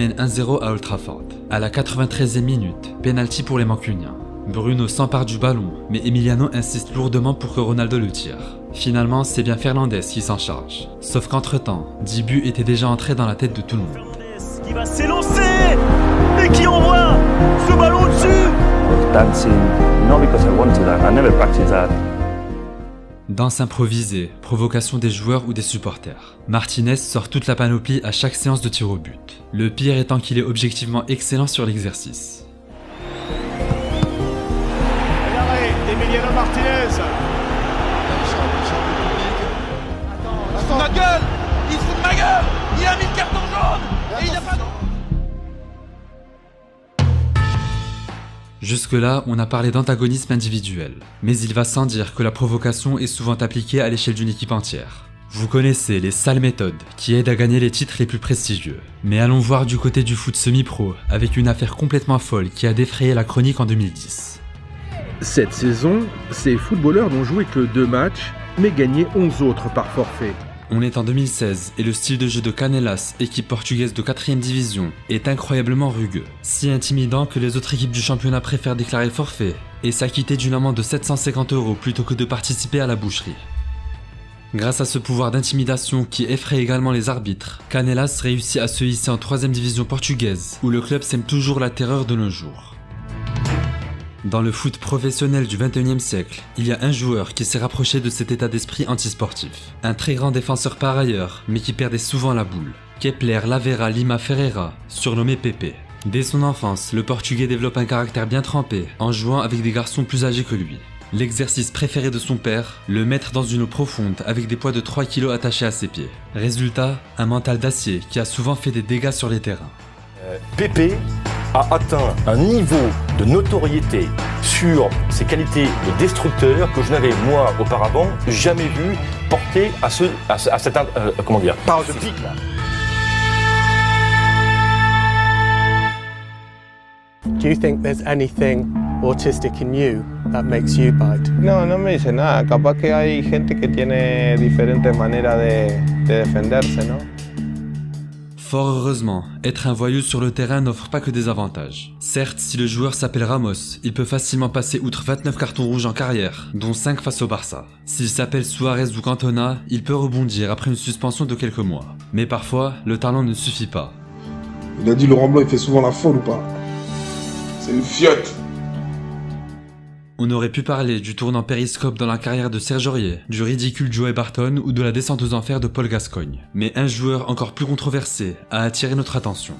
mène 1-0 à Old Trafford. À la 93e minute, penalty pour les Mancuniens. Bruno s'empare du ballon, mais Emiliano insiste lourdement pour que Ronaldo le tire. Finalement, c'est bien Fernandez qui s'en charge. Sauf qu'entre-temps, 10 buts étaient déjà entrés dans la tête de tout le monde. Fernandez qui va s'élancer et qui envoie ce ballon au-dessus. Dancing, not because I want to that, I never practice that. Danse improvisée, provocation des joueurs ou des supporters. Martinez sort toute la panoplie à chaque séance de tir au but. Le pire étant qu'il est objectivement excellent sur l'exercice. L'arrêt d'Emiliano Martinez. Attends, ma gueule. Il se fout de ma gueule. Il a mis le carton jaune. Et il a pas... Jusque-là, on a parlé d'antagonisme individuel, mais il va sans dire que la provocation est souvent appliquée à l'échelle d'une équipe entière. Vous connaissez les sales méthodes qui aident à gagner les titres les plus prestigieux. Mais allons voir du côté du foot semi-pro, avec une affaire complètement folle qui a défrayé la chronique en 2010. Cette saison, ces footballeurs n'ont joué que 2 matchs, mais gagné 11 autres par forfait. On est en 2016 et le style de jeu de Canelas, équipe portugaise de 4ème division, est incroyablement rugueux. Si intimidant que les autres équipes du championnat préfèrent déclarer forfait et s'acquitter d'une amende de 750 € plutôt que de participer à la boucherie. Grâce à ce pouvoir d'intimidation qui effraie également les arbitres, Canelas réussit à se hisser en 3ème division portugaise, où le club sème toujours la terreur de nos jours. Dans le foot professionnel du 21e siècle, il y a un joueur qui s'est rapproché de cet état d'esprit antisportif. Un très grand défenseur par ailleurs, mais qui perdait souvent la boule. Kepler Lavera Lima Ferreira, surnommé Pepe. Dès son enfance, le Portugais développe un caractère bien trempé, en jouant avec des garçons plus âgés que lui. L'exercice préféré de son père, le mettre dans une eau profonde avec des poids de 3 kg attachés à ses pieds. Résultat, un mental d'acier qui a souvent fait des dégâts sur les terrains. Pepe a atteint un niveau de notoriété sur ses qualités de destructeur que je n'avais moi auparavant jamais vu porter à cette par ce pic-là. Do you think there's anything autistic in you that makes you bite? No, no me dice nada. Capaz que hay gente que tiene diferentes maneras de defenderse, ¿no? Fort heureusement, être un voyou sur le terrain n'offre pas que des avantages. Certes, si le joueur s'appelle Ramos, il peut facilement passer outre 29 cartons rouges en carrière, dont 5 face au Barça. S'il s'appelle Suarez ou Cantona, il peut rebondir après une suspension de quelques mois. Mais parfois, le talent ne suffit pas. Il a dit Laurent Blanc, il fait souvent la folle ou pas? C'est une fiotte. On aurait pu parler du tournant périscope dans la carrière de Serge Aurier, du ridicule Joey Barton ou de la descente aux enfers de Paul Gascoigne. Mais un joueur encore plus controversé a attiré notre attention.